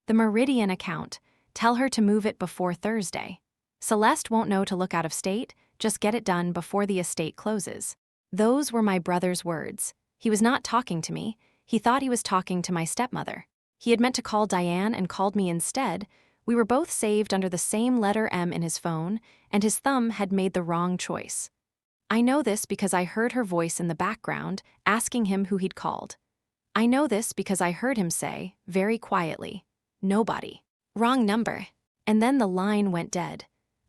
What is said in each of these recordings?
The Meridian account. Tell her to move it before Thursday. Celeste won't know to look out of state, just get it done before the estate closes. Those were my brother's words. He was not talking to me. He thought he was talking to my stepmother. He had meant to call Diane and called me instead. We were both saved under the same letter M in his phone, and his thumb had made the wrong choice. I know this because I heard her voice in the background, asking him who he'd called. I know this because I heard him say, very quietly, "Nobody. Wrong number." And then the line went dead.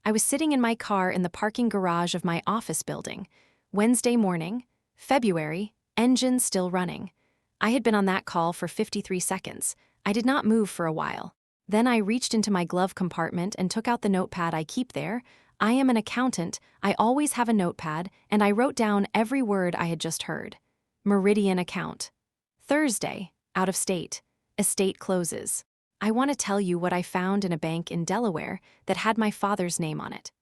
I was sitting in my car in the parking garage of my office building. Wednesday morning, February, engine still running. I had been on that call for 53 seconds. I did not move for a while. Then I reached into my glove compartment and took out the notepad I keep there. I am an accountant, I always have a notepad, and I wrote down every word I had just heard. Meridian account. Thursday, out of state. Estate closes. I want to tell you what I found in a bank in Delaware that had my father's name on it.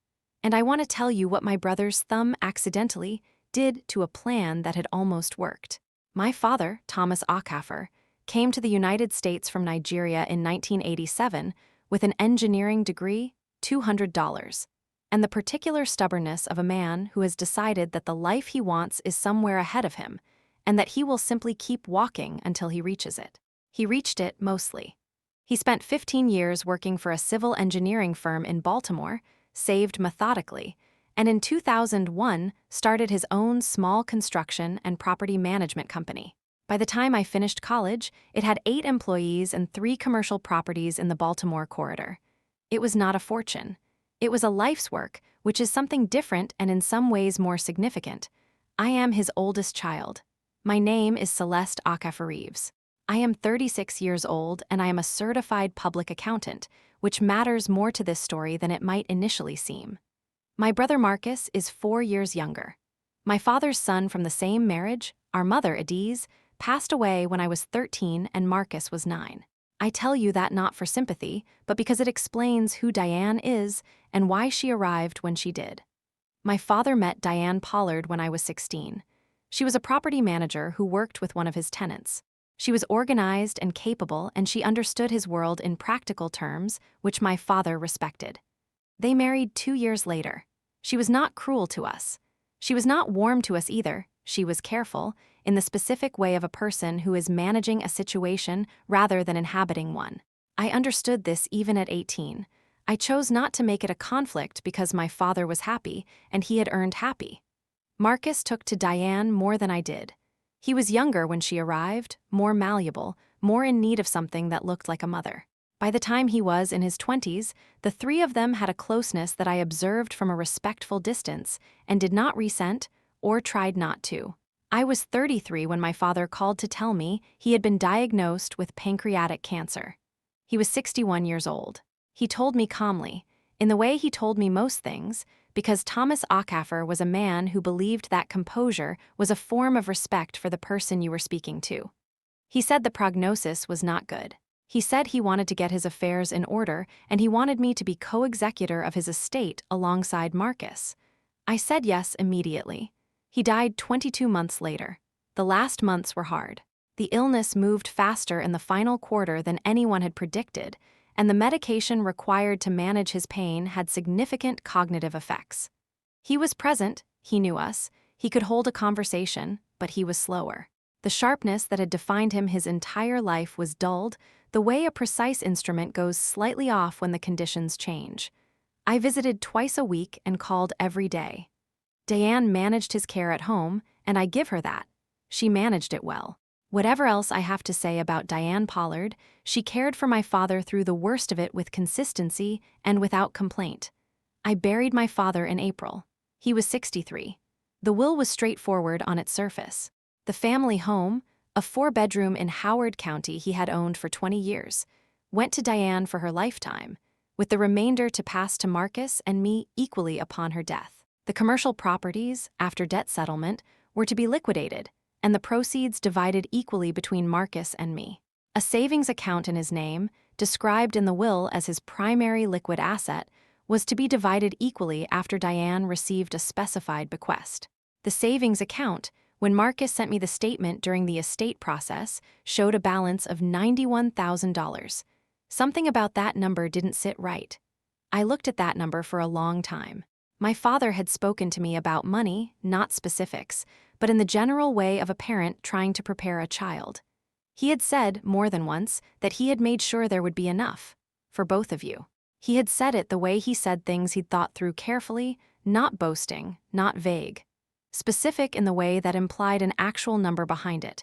And I want to tell you what my brother's thumb accidentally did to a plan that had almost worked. My father, Thomas Acaffer, came to the United States from Nigeria in 1987 with an engineering degree, $200, and the particular stubbornness of a man who has decided that the life he wants is somewhere ahead of him and that he will simply keep walking until he reaches it. He reached it mostly. He spent 15 years working for a civil engineering firm in Baltimore, saved methodically, and in 2001 started his own small construction and property management company. By the time I finished college, it had 8 employees and 3 commercial properties in the Baltimore corridor. It was not a fortune. It was a life's work, which is something different and in some ways more significant. I am his oldest child. My name is Celeste Acaffer-Reeves. I am 36 years old and I am a certified public accountant, which matters more to this story than it might initially seem. My brother Marcus is 4 years younger. My father's son from the same marriage, our mother Adiz, passed away when I was 13 and Marcus was 9. I tell you that not for sympathy, but because it explains who Diane is and why she arrived when she did. My father met Diane Pollard when I was 16. She was a property manager who worked with one of his tenants. She was organized and capable, and she understood his world in practical terms, which my father respected. They married 2 years later. She was not cruel to us. She was not warm to us either. She was careful, in the specific way of a person who is managing a situation rather than inhabiting one. I understood this even at 18. I chose not to make it a conflict because my father was happy, and he had earned happy. Marcus took to Diane more than I did. He was younger when she arrived, more malleable, more in need of something that looked like a mother. By the time he was in his 20s, the 3 of them had a closeness that I observed from a respectful distance and did not resent or tried not to. I was 33 when my father called to tell me he had been diagnosed with pancreatic cancer. He was 61 years old. He told me calmly, in the way he told me most things, because Thomas Acaffer was a man who believed that composure was a form of respect for the person you were speaking to. He said the prognosis was not good. He said he wanted to get his affairs in order, and he wanted me to be co-executor of his estate alongside Marcus. I said yes immediately. He died 22 months later. The last months were hard. The illness moved faster in the final quarter than anyone had predicted, and the medication required to manage his pain had significant cognitive effects. He was present, he knew us, he could hold a conversation, but he was slower. The sharpness that had defined him his entire life was dulled, the way a precise instrument goes slightly off when the conditions change. I visited twice a week and called every day. Diane managed his care at home, and I give her that. She managed it well. Whatever else I have to say about Diane Pollard, she cared for my father through the worst of it with consistency and without complaint. I buried my father in April. He was 63. The will was straightforward on its surface. The family home, a 4-bedroom in Howard County he had owned for 20 years, went to Diane for her lifetime, with the remainder to pass to Marcus and me equally upon her death. The commercial properties, after debt settlement, were to be liquidated, and the proceeds divided equally between Marcus and me. A savings account in his name, described in the will as his primary liquid asset, was to be divided equally after Diane received a specified bequest. The savings account, when Marcus sent me the statement during the estate process, showed a balance of $91,000. Something about that number didn't sit right. I looked at that number for a long time. My father had spoken to me about money, not specifics, but in the general way of a parent trying to prepare a child. He had said, more than once, that he had made sure there would be enough for both of you. He had said it the way he said things he'd thought through carefully, not boasting, not vague. Specific in the way that implied an actual number behind it.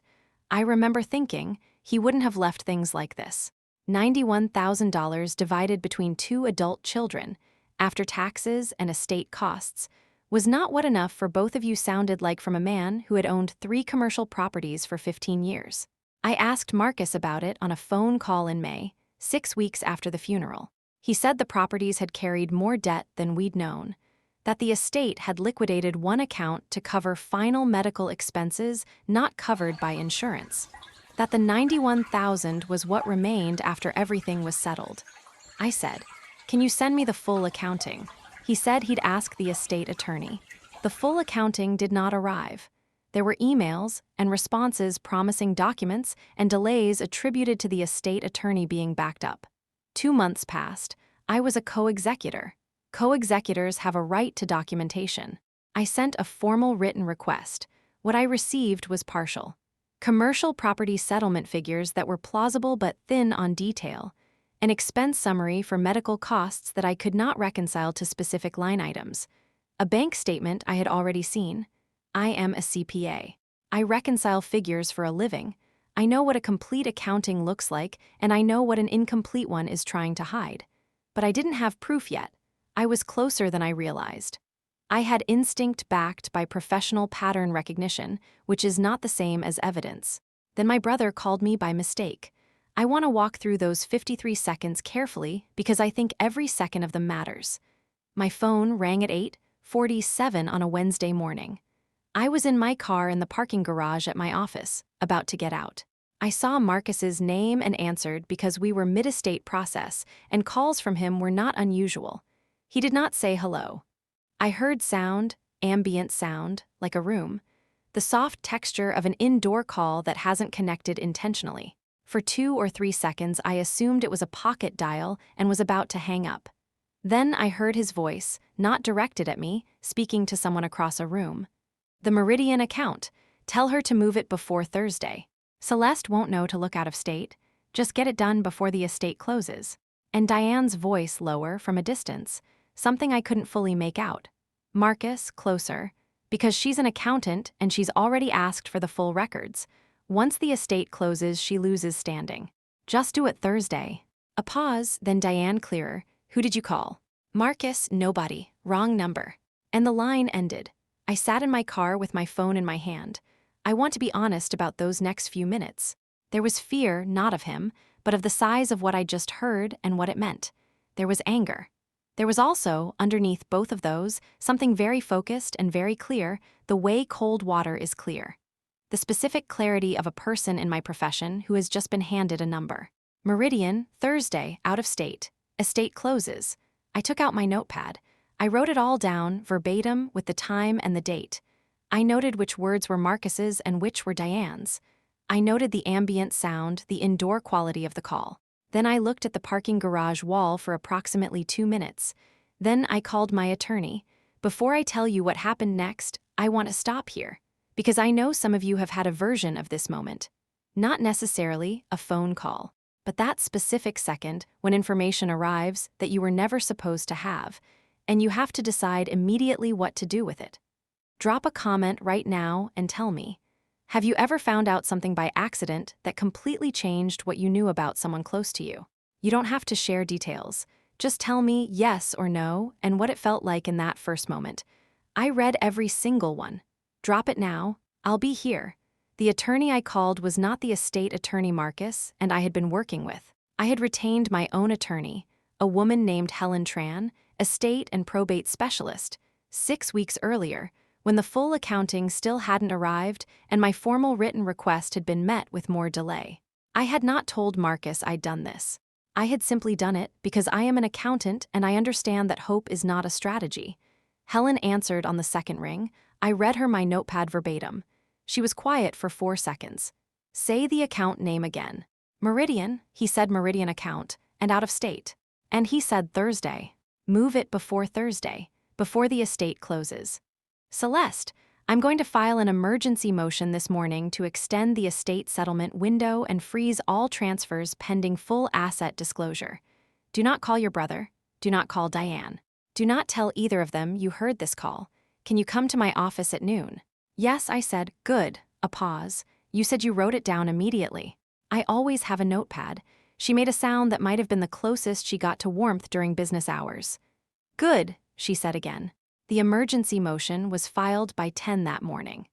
I remember thinking he wouldn't have left things like this. $91,000 divided between 2 adult children, after taxes and estate costs, was not what enough for both of you sounded like from a man who had owned 3 commercial properties for 15 years. I asked Marcus about it on a phone call in May, 6 weeks after the funeral. He said the properties had carried more debt than we'd known, that the estate had liquidated one account to cover final medical expenses not covered by insurance, that the $91,000 was what remained after everything was settled. I said, "Can you send me the full accounting?" He said he'd ask the estate attorney. The full accounting did not arrive. There were emails and responses promising documents and delays attributed to the estate attorney being backed up. 2 months passed. I was a co-executor. Co-executors have a right to documentation. I sent a formal written request. What I received was partial. Commercial property settlement figures that were plausible but thin on detail. An expense summary for medical costs that I could not reconcile to specific line items. A bank statement I had already seen. I am a CPA. I reconcile figures for a living. I know what a complete accounting looks like, and I know what an incomplete one is trying to hide. But I didn't have proof yet. I was closer than I realized. I had instinct backed by professional pattern recognition, which is not the same as evidence. Then my brother called me by mistake. I want to walk through those 53 seconds carefully because I think every second of them matters. My phone rang at 8:47 on a Wednesday morning. I was in my car in the parking garage at my office, about to get out. I saw Marcus's name and answered because we were mid-estate process and calls from him were not unusual. He did not say hello. I heard sound, ambient sound, like a room. The soft texture of an indoor call that hasn't connected intentionally. For 2 or 3 seconds, I assumed it was a pocket dial and was about to hang up. Then I heard his voice, not directed at me, speaking to someone across a room. "The Meridian account. Tell her to move it before Thursday. Celeste won't know to look out of state. Just get it done before the estate closes." And Diane's voice lower from a distance, something I couldn't fully make out. Marcus, closer, because she's an accountant and she's already asked for the full records. Once the estate closes, she loses standing. "Just do it Thursday." A pause, then Diane clearer. "Who did you call?" "Marcus, nobody. Wrong number." And the line ended. I sat in my car with my phone in my hand. I want to be honest about those next few minutes. There was fear, not of him, but of the size of what I just heard and what it meant. There was anger. There was also, underneath both of those, something very focused and very clear, the way cold water is clear. The specific clarity of a person in my profession who has just been handed a number. Meridian, Thursday, out of state. Estate closes. I took out my notepad. I wrote it all down, verbatim, with the time and the date. I noted which words were Marcus's and which were Diane's. I noted the ambient sound, the indoor quality of the call. Then I looked at the parking garage wall for approximately 2 minutes. Then I called my attorney. Before I tell you what happened next, I want to stop here, because I know some of you have had a version of this moment. Not necessarily a phone call, but that specific second when information arrives that you were never supposed to have, and you have to decide immediately what to do with it. Drop a comment right now and tell me. Have you ever found out something by accident that completely changed what you knew about someone close to you? You don't have to share details. Just tell me yes or no and what it felt like in that first moment. I read every single one. Drop it now. I'll be here. The attorney I called was not the estate attorney Marcus and I had been working with. I had retained my own attorney, a woman named Helen Tran, estate and probate specialist, 6 weeks earlier, when the full accounting still hadn't arrived and my formal written request had been met with more delay. I had not told Marcus I'd done this. I had simply done it because I am an accountant and I understand that hope is not a strategy. Helen answered on the second ring. I read her my notepad verbatim. She was quiet for 4 seconds. "Say the account name again." "Meridian," he said, "Meridian account. and out of state. And he said Thursday. Move it before Thursday, before the estate closes. Celeste, I'm going to file an emergency motion this morning to extend the estate settlement window and freeze all transfers pending full asset disclosure. Do not call your brother. Do not call Diane. Do not tell either of them you heard this call. Can you come to my office at noon? Yes, I said. Good. A pause. You said you wrote it down immediately. I always have a notepad. She made a sound that might have been the closest she got to warmth during business hours. Good, she said again. The emergency motion was filed by 10 that morning.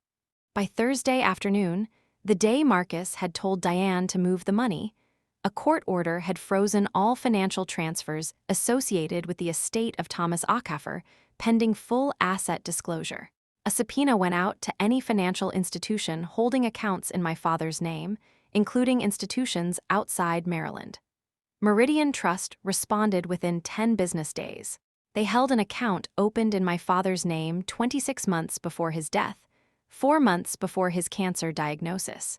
By Thursday afternoon, the day Marcus had told Diane to move the money, a court order had frozen all financial transfers associated with the estate of Thomas Ackafer pending full asset disclosure. A subpoena went out to any financial institution holding accounts in my father's name, including institutions outside Maryland. Meridian Trust responded within 10 business days. They held an account opened in my father's name 26 months before his death, 4 months before his cancer diagnosis.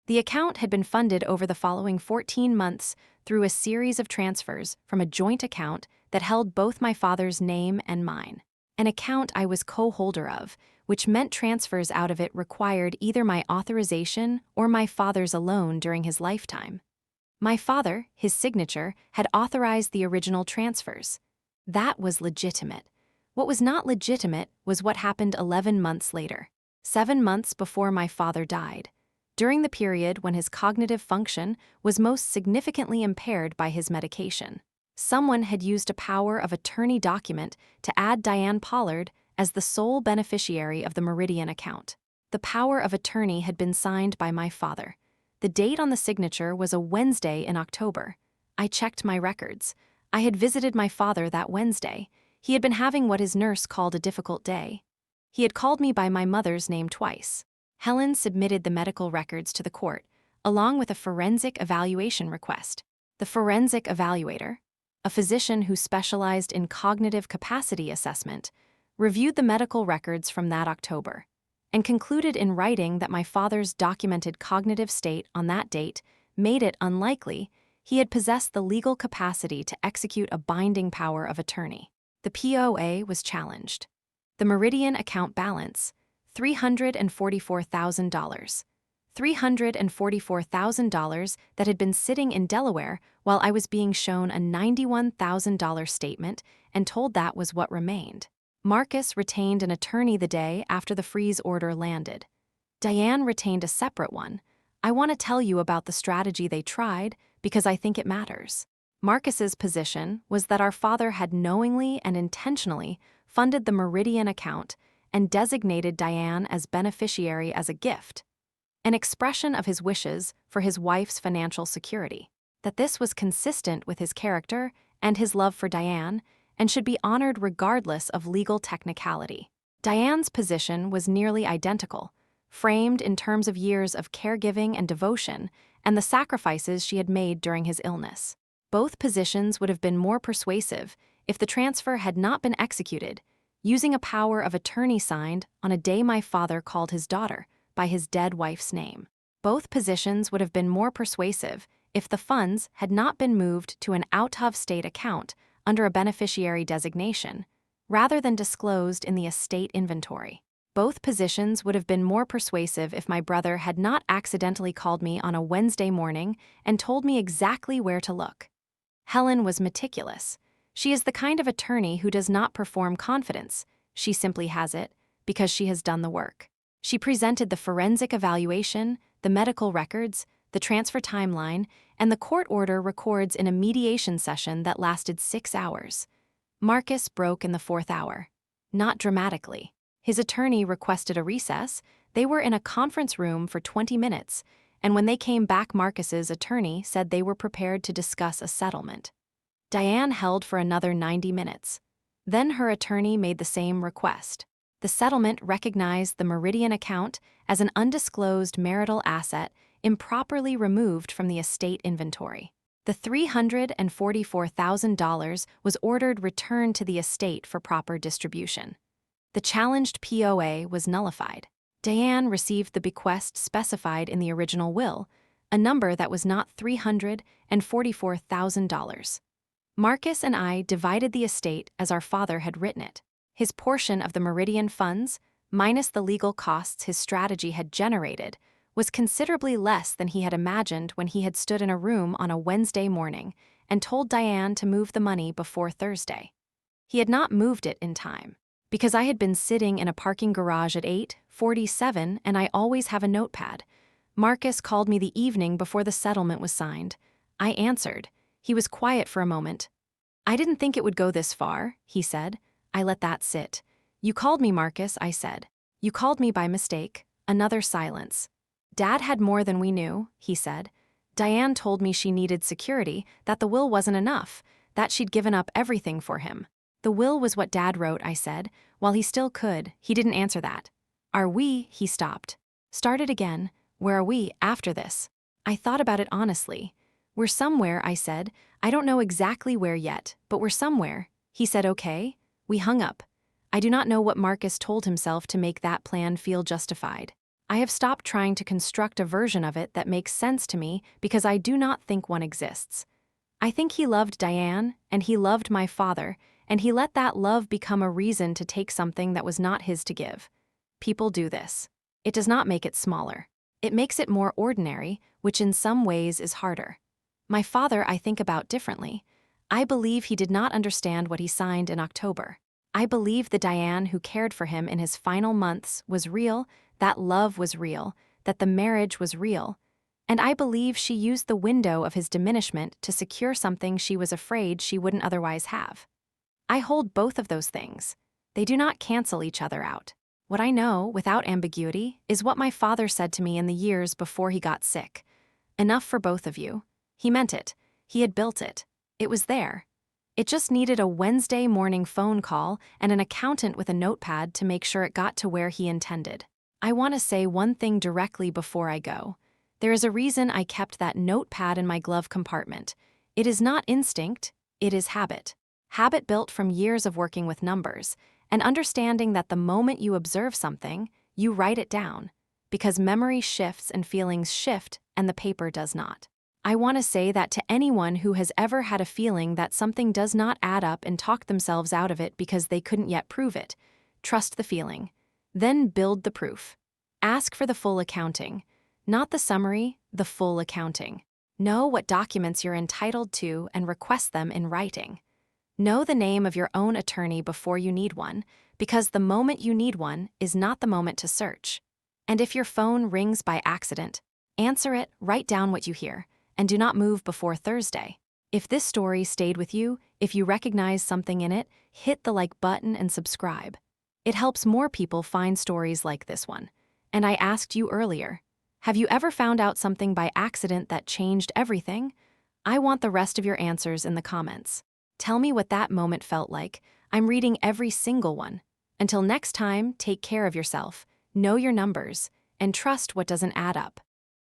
The account had been funded over the following 14 months through a series of transfers from a joint account that held both my father's name and mine. An account I was co-holder of, which meant transfers out of it required either my authorization or my father's alone during his lifetime. My father, his signature, had authorized the original transfers. That was legitimate. What was not legitimate was what happened 11 months later, 7 months before my father died, during the period when his cognitive function was most significantly impaired by his medication. Someone had used a power of attorney document to add Diane Pollard as the sole beneficiary of the Meridian account. The power of attorney had been signed by my father. The date on the signature was a Wednesday in October. I checked my records. I had visited my father that Wednesday. He had been having what his nurse called a difficult day. He had called me by my mother's name twice. Helen submitted the medical records to the court, along with a forensic evaluation request. The forensic evaluator, a physician who specialized in cognitive capacity assessment, reviewed the medical records from that October and concluded in writing that my father's documented cognitive state on that date made it unlikely he had possessed the legal capacity to execute a binding power of attorney. The POA was challenged. The Meridian account balance, $344,000. $344,000 that had been sitting in Delaware while I was being shown a $91,000 statement and told that was what remained. Marcus retained an attorney the day after the freeze order landed. Diane retained a separate one. I want to tell you about the strategy they tried because I think it matters. Marcus's position was that our father had knowingly and intentionally funded the Meridian account and designated Diane as beneficiary as a gift, an expression of his wishes for his wife's financial security, that this was consistent with his character and his love for Diane and should be honored regardless of legal technicality. Diane's position was nearly identical, framed in terms of years of caregiving and devotion and the sacrifices she had made during his illness. Both positions would have been more persuasive if the transfer had not been executed, using a power of attorney signed on a day my father called his daughter by his dead wife's name. Both positions would have been more persuasive if the funds had not been moved to an out-of-state account under a beneficiary designation, rather than disclosed in the estate inventory. Both positions would have been more persuasive if my brother had not accidentally called me on a Wednesday morning and told me exactly where to look. Helen was meticulous. She is the kind of attorney who does not perform confidence. She simply has it because she has done the work. She presented the forensic evaluation, the medical records, the transfer timeline, and the court order records in a mediation session that lasted 6 hours. Marcus broke in the 4th hour. Not dramatically. His attorney requested a recess. They were in a conference room for 20 minutes, and when they came back, Marcus's attorney said they were prepared to discuss a settlement. Diane held for another 90 minutes. Then her attorney made the same request. The settlement recognized the Meridian account as an undisclosed marital asset improperly removed from the estate inventory. The $344,000 was ordered returned to the estate for proper distribution. The challenged POA was nullified. Diane received the bequest specified in the original will, a number that was not $344,000. Marcus and I divided the estate as our father had written it. His portion of the Meridian funds, minus the legal costs his strategy had generated, was considerably less than he had imagined when he had stood in a room on a Wednesday morning and told Diane to move the money before Thursday. He had not moved it in time, because I had been sitting in a parking garage at 8:47 and I always have a notepad. Marcus called me the evening before the settlement was signed. I answered. He was quiet for a moment. "I didn't think it would go this far," he said. I let that sit. "You called me, Marcus," I said. "You called me by mistake." Another silence. "Dad had more than we knew," he said. "Diane told me she needed security, that the will wasn't enough, that she'd given up everything for him." "The will was what Dad wrote," I said. While he still could, he didn't answer that. "Are we?" He stopped. Started again. "Where are we, after this?" I thought about it honestly. "We're somewhere," I said. "I don't know exactly where yet, but we're somewhere." He said, "Okay." We hung up. I do not know what Marcus told himself to make that plan feel justified. I have stopped trying to construct a version of it that makes sense to me because I do not think one exists. I think he loved Diane, and he loved my father, and he let that love become a reason to take something that was not his to give. People do this. It does not make it smaller. It makes it more ordinary, which in some ways is harder. My father I think about differently. I believe he did not understand what he signed in October. I believe the Diane who cared for him in his final months was real, that love was real, that the marriage was real, and I believe she used the window of his diminishment to secure something she was afraid she wouldn't otherwise have. I hold both of those things. They do not cancel each other out. What I know, without ambiguity, is what my father said to me in the years before he got sick. "Enough for both of you." He meant it. He had built it. It was there. It just needed a Wednesday morning phone call and an accountant with a notepad to make sure it got to where he intended. I want to say one thing directly before I go. There is a reason I kept that notepad in my glove compartment. It is not instinct, it is habit. Habit built from years of working with numbers, and understanding that the moment you observe something, you write it down, because memory shifts and feelings shift and the paper does not. I want to say that to anyone who has ever had a feeling that something does not add up and talked themselves out of it because they couldn't yet prove it, trust the feeling. Then build the proof. Ask for the full accounting. Not the summary, the full accounting. Know what documents you're entitled to and request them in writing. Know the name of your own attorney before you need one, because the moment you need one is not the moment to search. And if your phone rings by accident, answer it, write down what you hear, and do not move before Thursday. If this story stayed with you, if you recognize something in it, hit the like button and subscribe. It helps more people find stories like this one. And I asked you earlier, have you ever found out something by accident that changed everything? I want the rest of your answers in the comments. Tell me what that moment felt like. I'm reading every single one. Until next time, take care of yourself, know your numbers, and trust what doesn't add up.